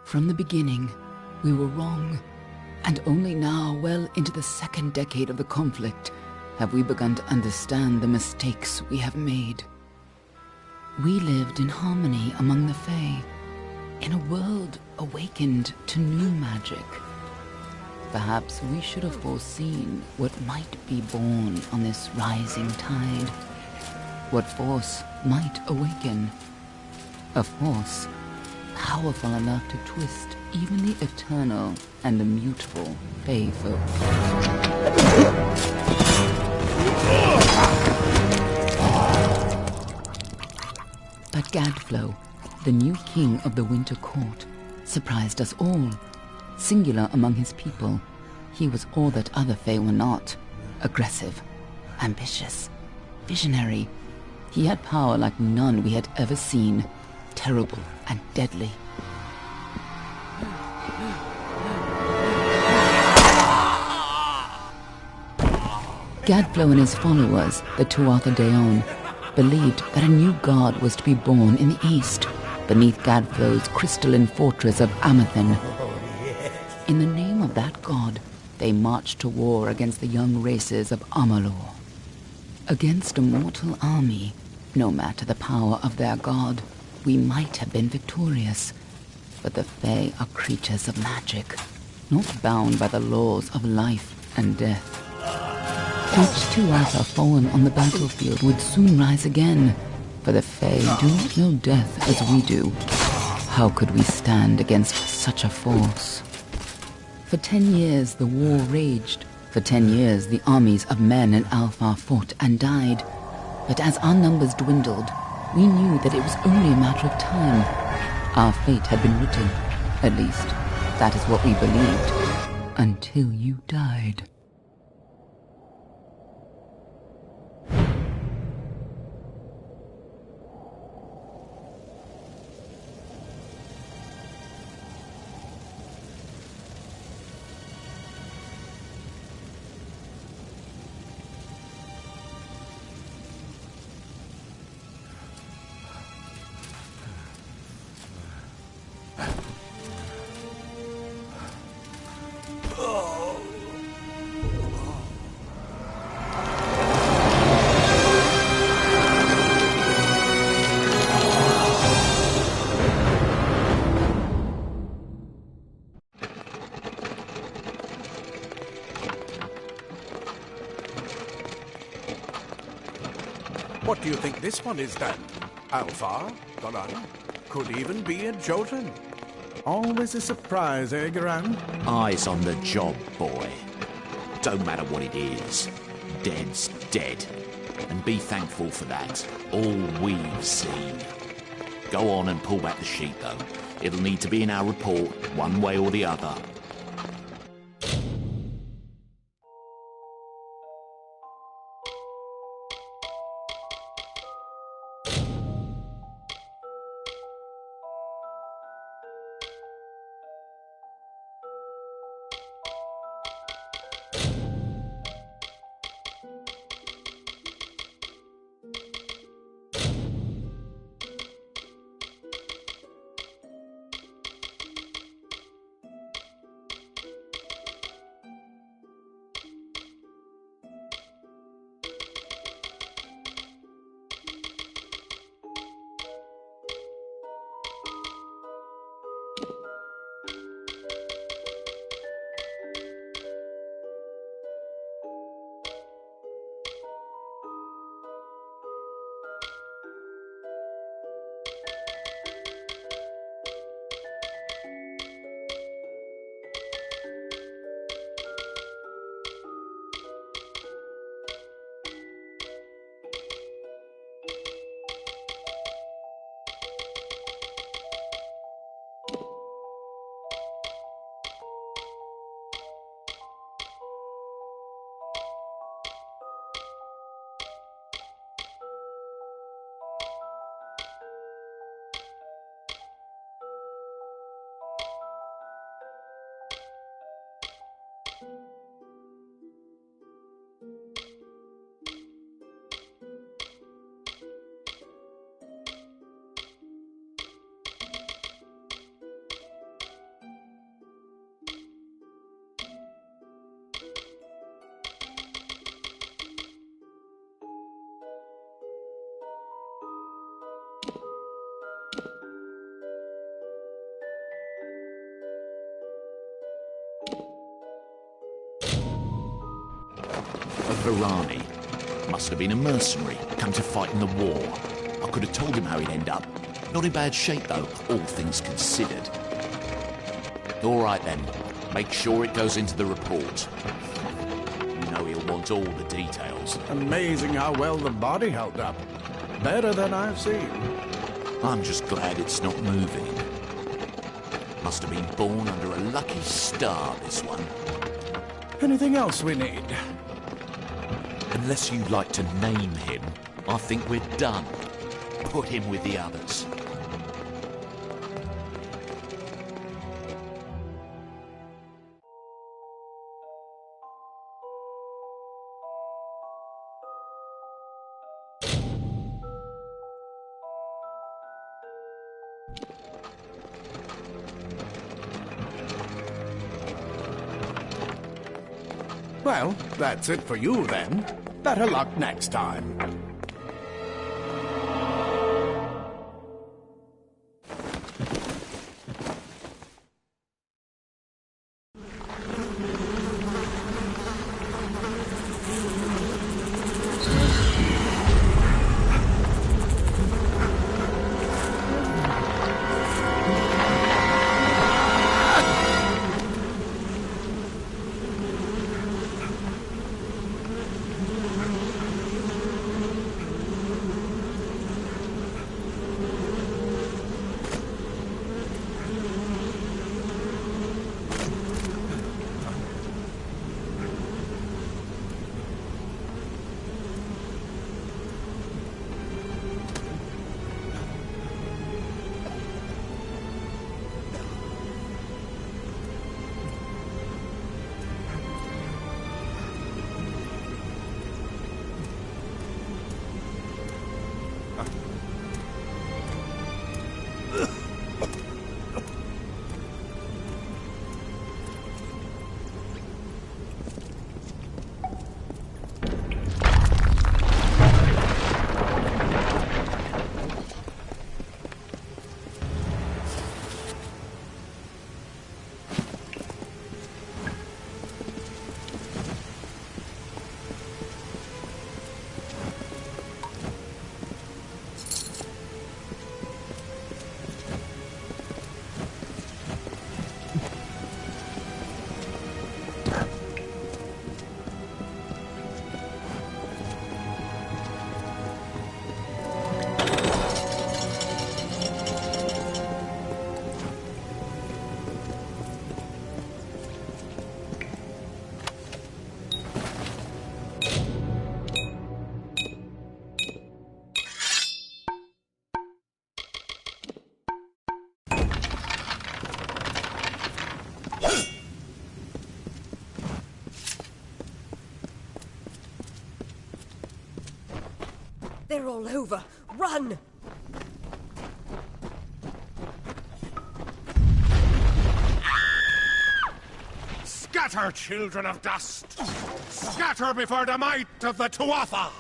From the beginning, we were wrong. And only now, well into the second decade of the conflict, have we begun to understand the mistakes we have made. We lived in harmony among the Fae, in a world awakened to new magic. Perhaps we should have foreseen what might be born on this rising tide. What force might awaken. A force powerful enough to twist even the eternal and immutable Fae folk. But Gadflow, the new king of the Winter Court, surprised us all. Singular among his people, he was all that other Fae were not. Aggressive, ambitious, visionary. He had power like none we had ever seen, terrible and deadly. Gadflow and his followers, the Tuatha Deon, believed that a new god was to be born in the east, beneath Gadflow's crystalline fortress of Amathen. In the name of that god, they marched to war against the young races of Amalur. Against a mortal army, no matter the power of their god, we might have been victorious. But the Fae are creatures of magic, not bound by the laws of life and death. Each Tuatha fallen on the battlefield would soon rise again, for the Fae do not know death as we do. How could we stand against such a force? For 10 years the war raged. For 10 years the armies of Men and Alpha fought and died. But as our numbers dwindled, we knew that it was only a matter of time. Our fate had been written. At least, that is what we believed. Until you died. What do you think this one is then? Alpha? Goran? Could even be a Jotun. Always a surprise, eh, Goran? Eyes on the job, boy. Don't matter what it is. Dead's dead. And be thankful for that. All we've seen. Go on and pull back the sheet, though. It'll need to be in our report, one way or the other. Varani. Must have been a mercenary, come to fight in the war. I could have told him how he'd end up. Not in bad shape, though, all things considered. All right, then. Make sure it goes into the report. You know he'll want all the details. Amazing how well the body held up. Better than I've seen. I'm just glad it's not moving. Must have been born under a lucky star, this one. Anything else we need? Unless you'd like to name him, I think we're done. Put him with the others. Well, that's it for you then. Better luck next time. They're all over. Run! Scatter, children of dust! Scatter before the might of the Tuatha!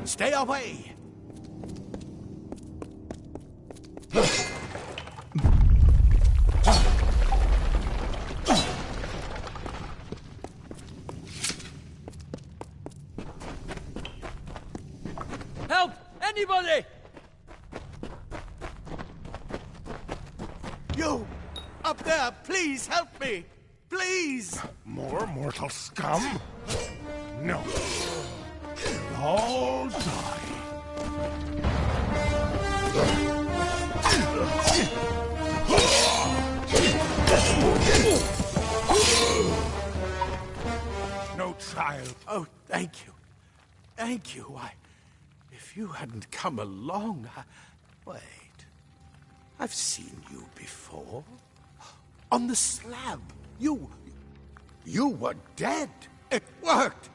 Stay away! Help! Anybody! You! Up there, please help me! Please! More mortal scum? No. You'll all die. No child. Oh, thank you. Thank you. If you hadn't come along, Wait. I've seen you before. On the slab. You were dead. It worked.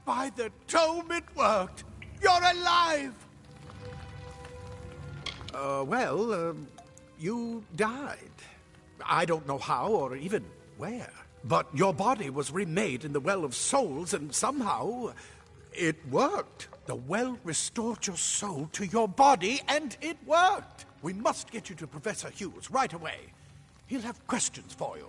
By the tome, it worked. You're alive. You died. I don't know how or even where. But your body was remade in the Well of Souls, and somehow It worked. The well restored your soul to your body, and it worked. We must get you to Professor Hughes right away. He'll have questions for you.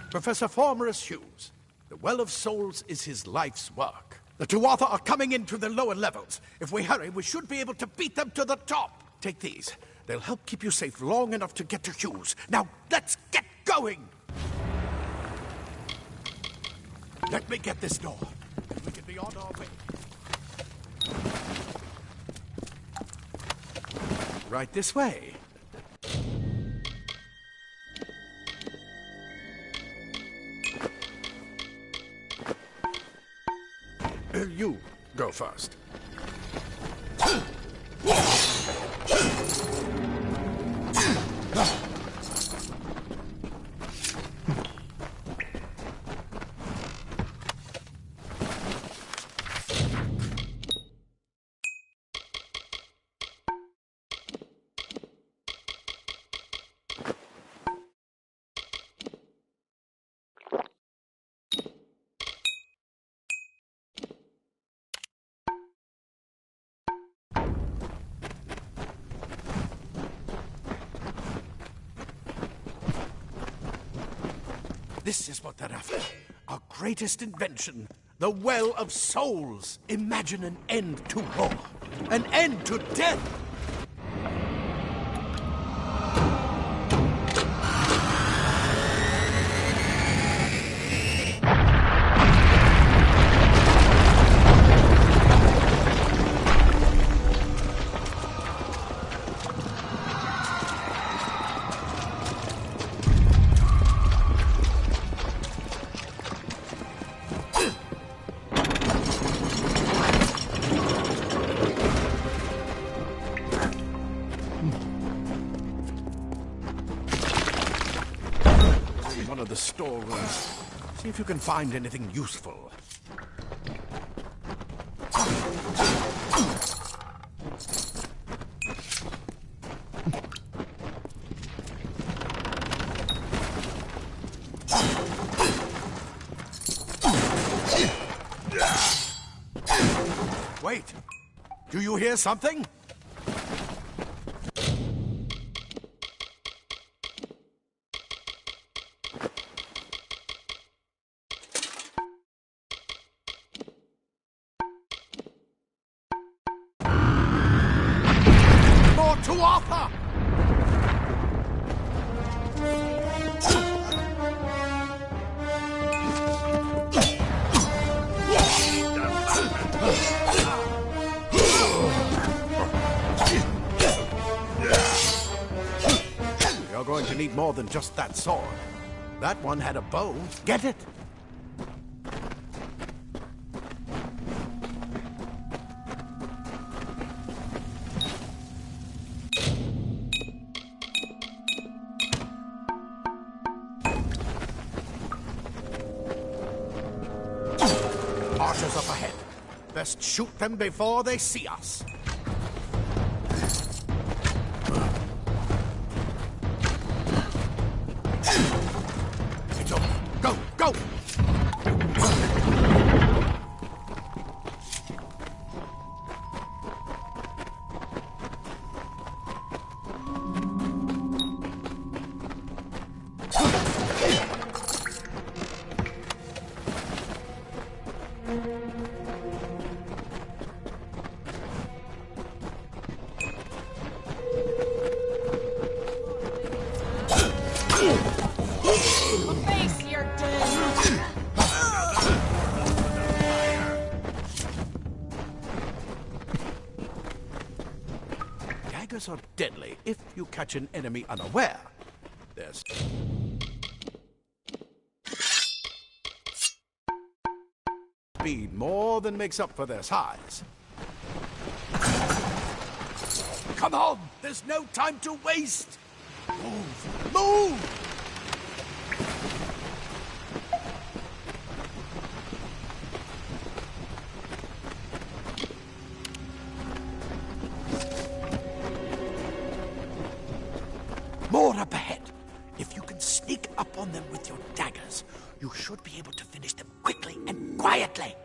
Professor Formorus Hughes, the Well of Souls is his life's work. The Tuatha are coming into the lower levels. If we hurry, we should be able to beat them to the top. Take these. They'll help keep you safe long enough to get to Hughes. Now, let's get going! Let me get this door. We can be on our way. Right this way. You go first. This is what they're after. Our greatest invention. The Well of Souls. Imagine an end to war. An end to death. One of the storerooms. See if you can find anything useful. Wait! Do you hear something? Tuatha! You're going to need more than just that sword. That one had a bow. Get it? Archers up ahead. Best shoot them before they see us. It's over. Go, go! Face your doom! Daggers are deadly if you catch an enemy unaware. There's speed more than makes up for their size. Come on! There's no time to waste! Move! Move! More up ahead. If you can sneak up on them with your daggers, you should be able to finish them quietly.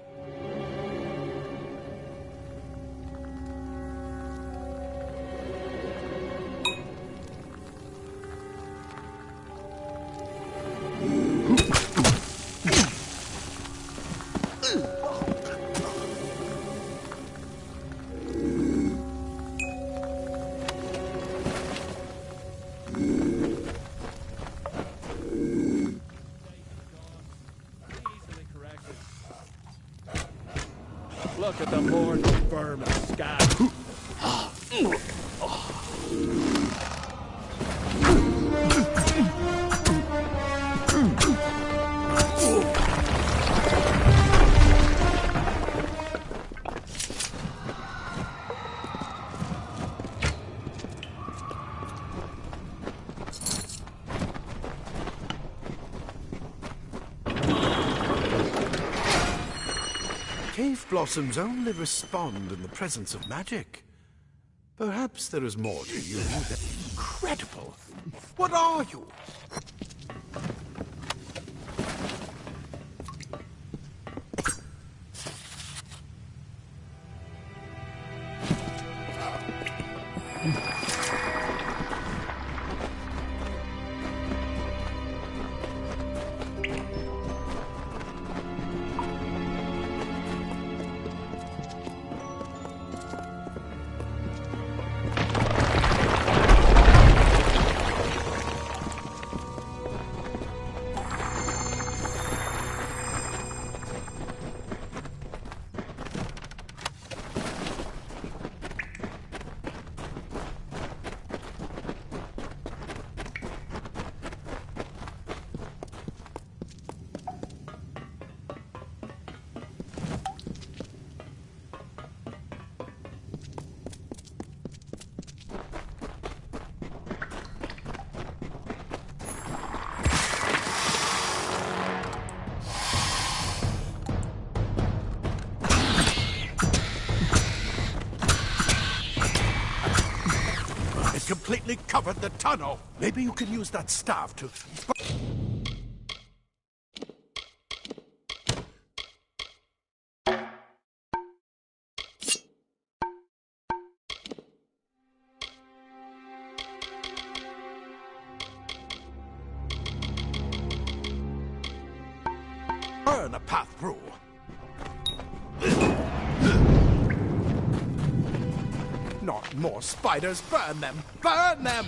Look at the mortal vermin sky. Cave blossoms only respond in the presence of magic. Perhaps there is more to you than... Incredible! What are you? Completely covered the tunnel. Maybe you can use that staff to... burn a path through. Not more spiders! Burn them! Burn them!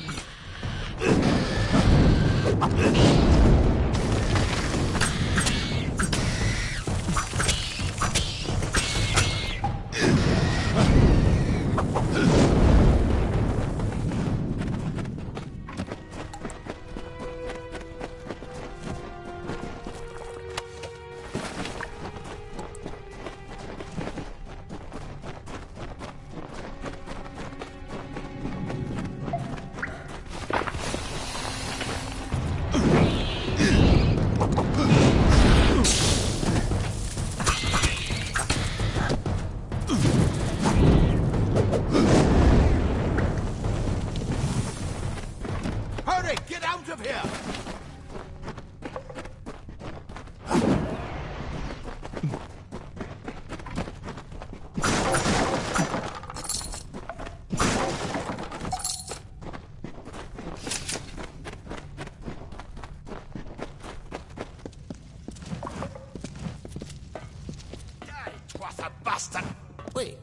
Wait,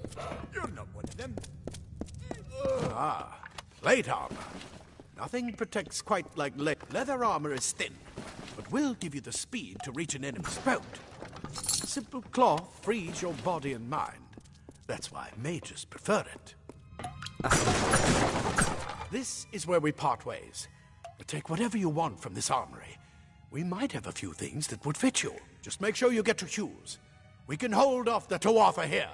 you're not one of them. Ah, plate armor. Nothing protects quite like leather armor is thin, but will give you the speed to reach an enemy's throat. Simple cloth frees your body and mind. That's why mages prefer it. This is where we part ways. But take whatever you want from this armory. We might have a few things that would fit you. Just make sure you get to Hughes. We can hold off the Tuatha here.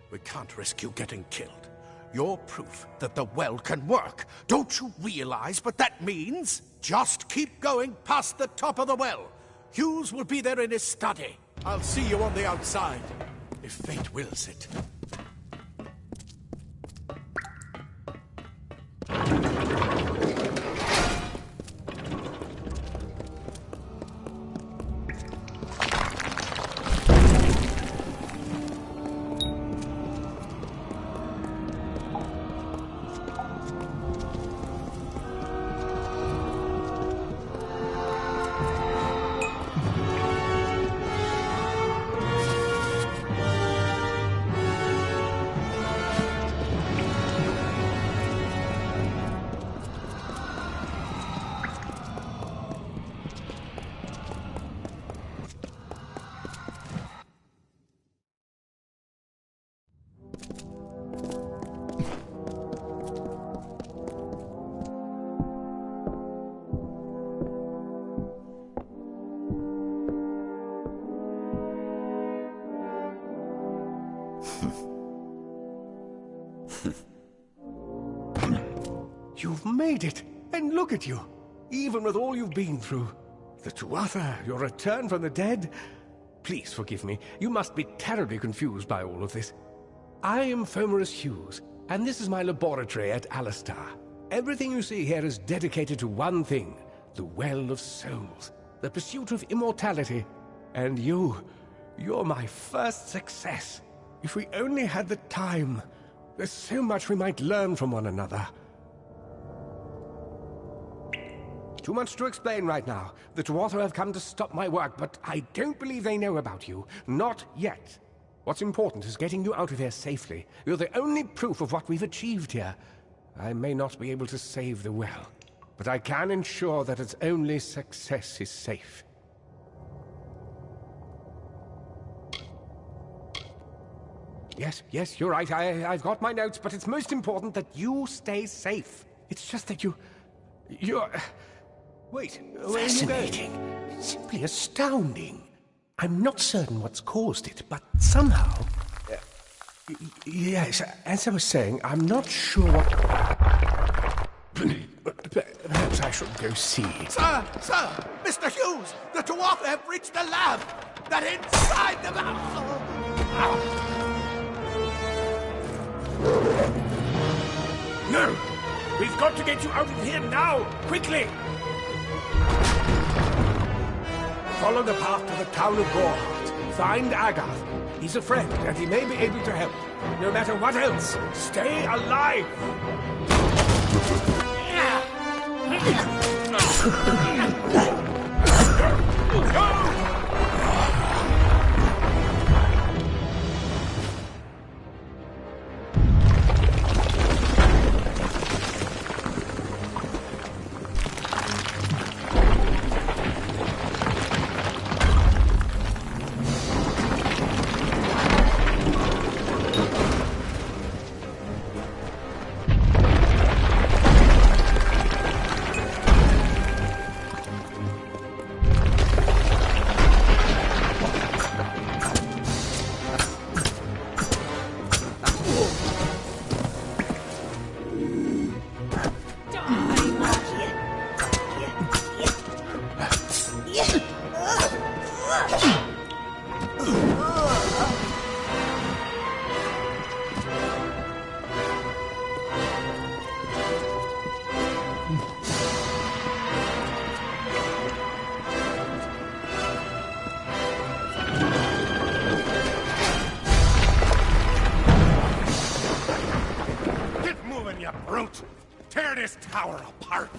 We can't risk you getting killed. You're proof that the well can work. Don't you realize what that means? Just keep going past the top of the well. Hughes will be there in his study. I'll see you on the outside, if fate wills it. You've made it! And look at you! Even with all you've been through. The Tuatha, your return from the dead. Please forgive me. You must be terribly confused by all of this. I am Fomerus Hughes, and this is my laboratory at Alistar. Everything you see here is dedicated to one thing, the Well of Souls, the pursuit of immortality. And you're my first success. If we only had the time, there's so much we might learn from one another. Too much to explain right now. The Tuatha have come to stop my work, but I don't believe they know about you. Not yet. What's important is getting you out of here safely. You're the only proof of what we've achieved here. I may not be able to save the well, but I can ensure that its only success is safe. Yes, you're right. I've got my notes, but it's most important that you stay safe. It's just that you're... Wait, where are you going? Simply astounding. I'm not certain what's caused it, but somehow... yes, as I was saying, I'm not sure what... Perhaps I should go see. Sir! Mr. Hughes! The Tuatha have reached the lab! They're inside the lab! No! We've got to get you out of here now! Quickly! Follow the path to the town of Gorhart. Find Agath. He's a friend, and he may be able to help. No matter what else, stay alive! Tear this tower apart!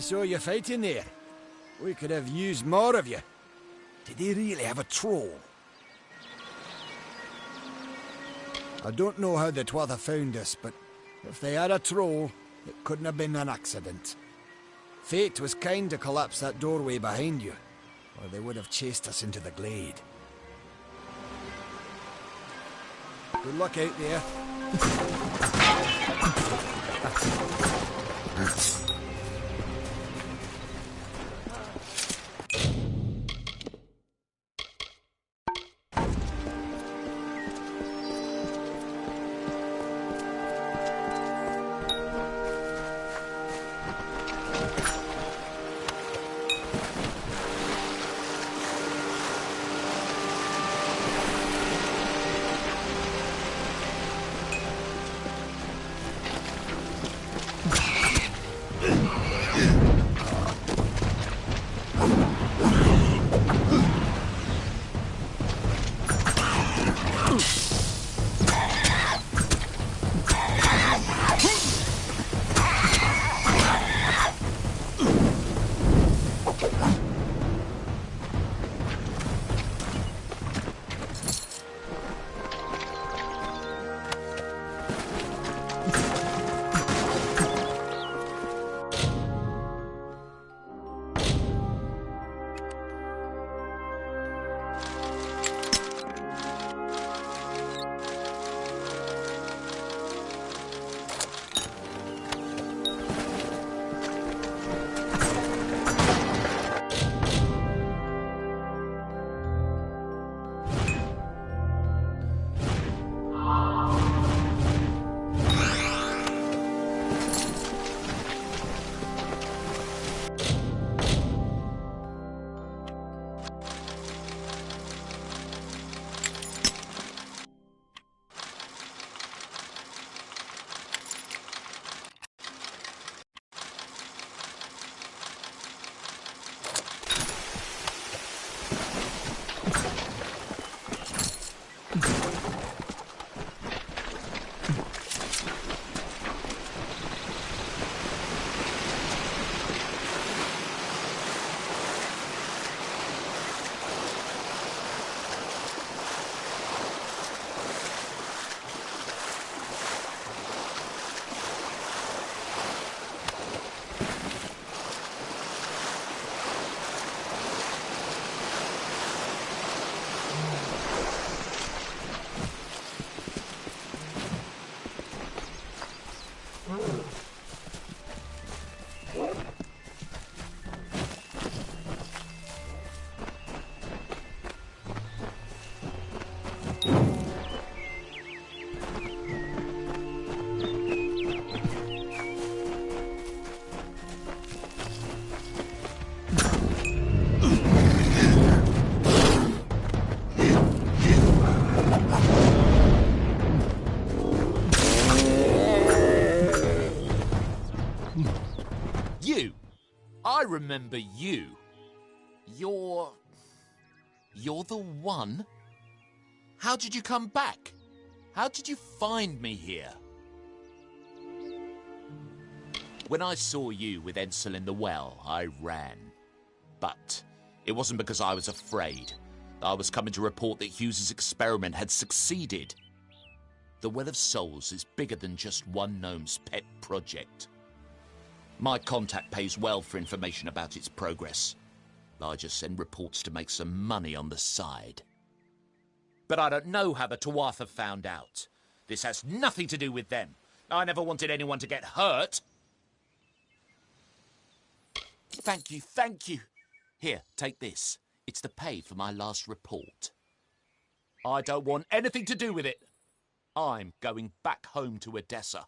saw you fighting there. We could have used more of you. Did they really have a troll? I don't know how the Tuatha found us, but if they had a troll, it couldn't have been an accident. Fate was kind to collapse that doorway behind you, or they would have chased us into the glade. Good luck out there. I remember you. You're the one? How did you come back? How did you find me here? When I saw you with Ensel in the well, I ran. But it wasn't because I was afraid. I was coming to report that Hughes's experiment had succeeded. The Well of Souls is bigger than just one gnome's pet project. My contact pays well for information about its progress. I just send reports to make some money on the side. But I don't know how the Tuatha found out. This has nothing to do with them. I never wanted anyone to get hurt. Thank you, thank you. Here, take this. It's the pay for my last report. I don't want anything to do with it. I'm going back home to Odessa.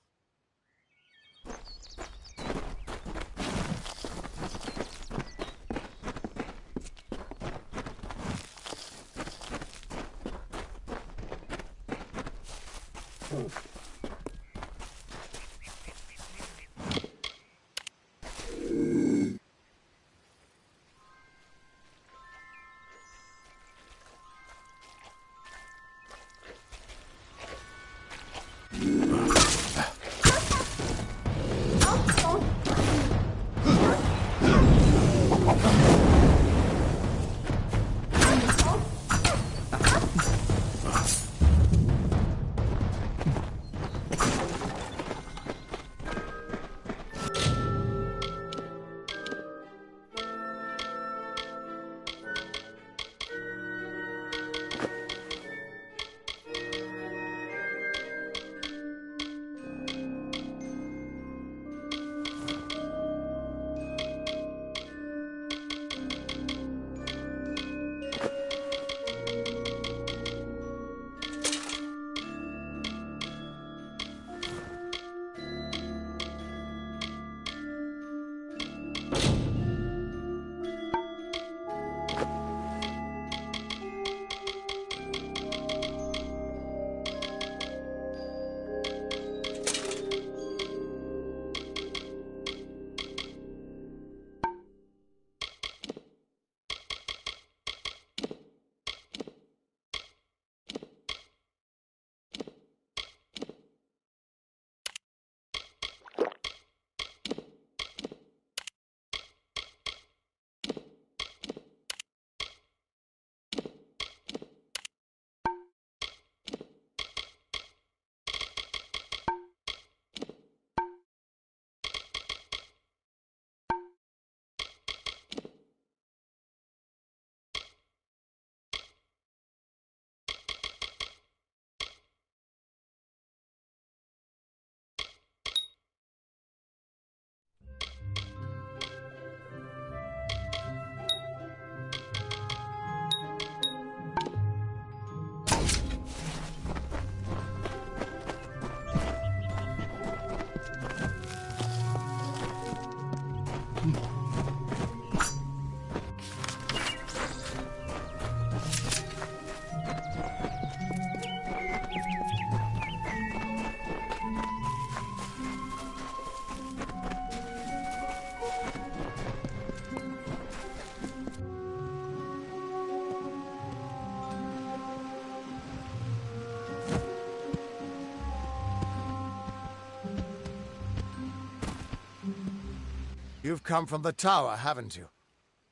You've come from the tower, haven't you?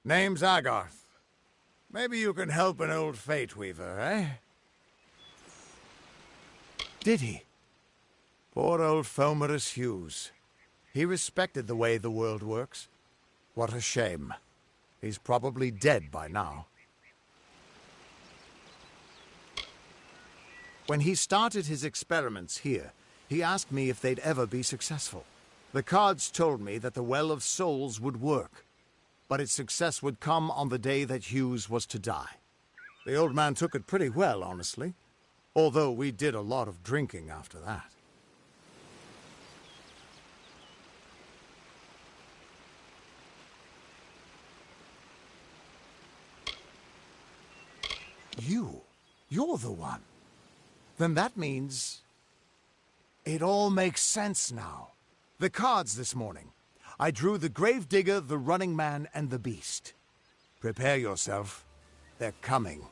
Name's Agarth. Maybe you can help an old Fate Weaver, eh? Did he? Poor old Fomerus Hughes. He respected the way the world works. What a shame. He's probably dead by now. When he started his experiments here, he asked me if they'd ever be successful. The cards told me that the Well of Souls would work, but its success would come on the day that Hughes was to die. The old man took it pretty well, honestly, although we did a lot of drinking after that. You're the one. Then that means... It all makes sense now. The cards this morning. I drew the Gravedigger, the Running Man, and the Beast. Prepare yourself. They're coming.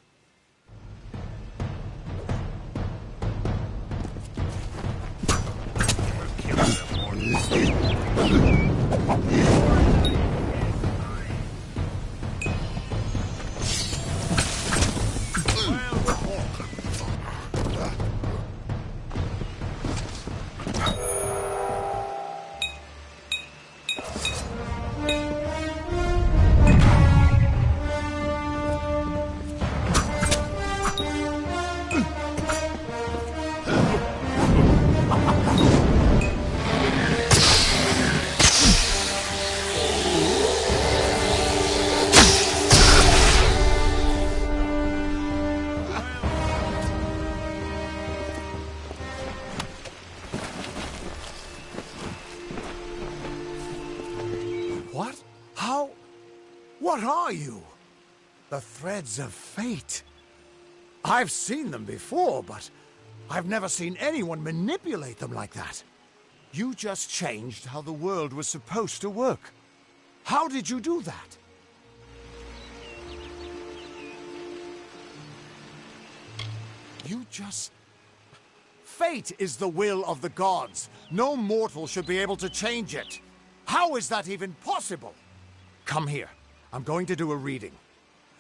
What? How? What are you? The threads of fate. I've seen them before, but I've never seen anyone manipulate them like that. You just changed how the world was supposed to work. How did you do that? You just... Fate is the will of the gods. No mortal should be able to change it. How is that even possible? Come here. I'm going to do a reading.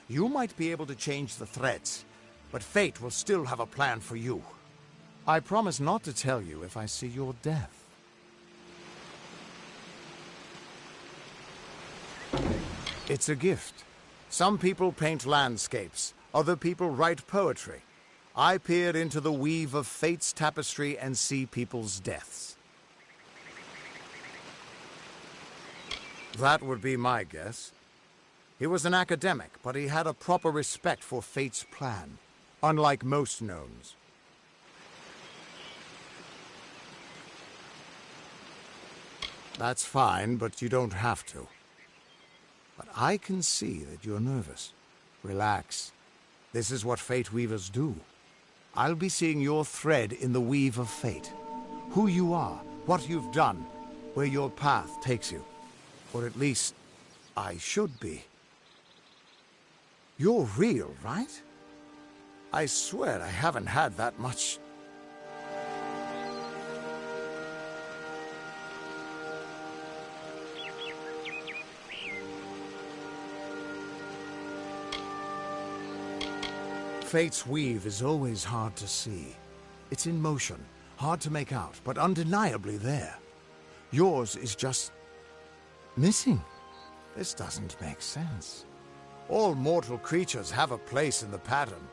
You might be able to change the threads, but fate will still have a plan for you. I promise not to tell you if I see your death. It's a gift. Some people paint landscapes, other people write poetry. I peer into the weave of fate's tapestry and see people's deaths. That would be my guess. He was an academic, but he had a proper respect for fate's plan, unlike most gnomes. That's fine, but you don't have to. But I can see that you're nervous. Relax. This is what Fate Weavers do. I'll be seeing your thread in the weave of fate. Who you are, what you've done, where your path takes you. Or at least, I should be. You're real, right? I swear I haven't had that much... Fate's weave is always hard to see. It's in motion, hard to make out, but undeniably there. Yours is just... missing. This doesn't make sense. All mortal creatures have a place in the pattern.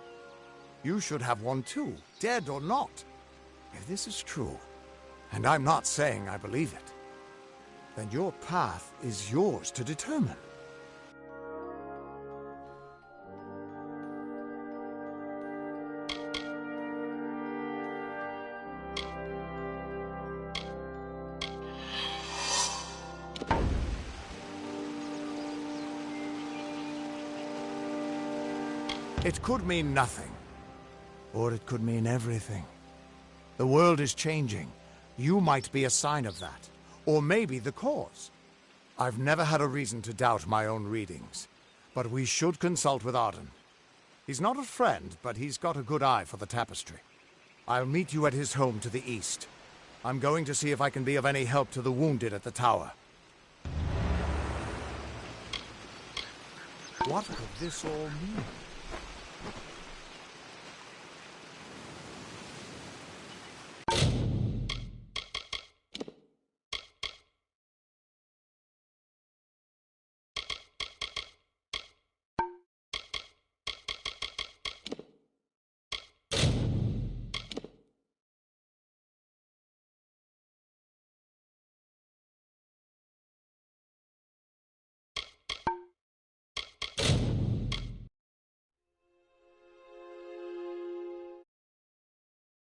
You should have one too, dead or not. If this is true, and I'm not saying I believe it, then your path is yours to determine. It could mean nothing, or it could mean everything. The world is changing. You might be a sign of that, or maybe the cause. I've never had a reason to doubt my own readings, but we should consult with Arden. He's not a friend, but he's got a good eye for the tapestry. I'll meet you at his home to the east. I'm going to see if I can be of any help to the wounded at the tower. What could this all mean?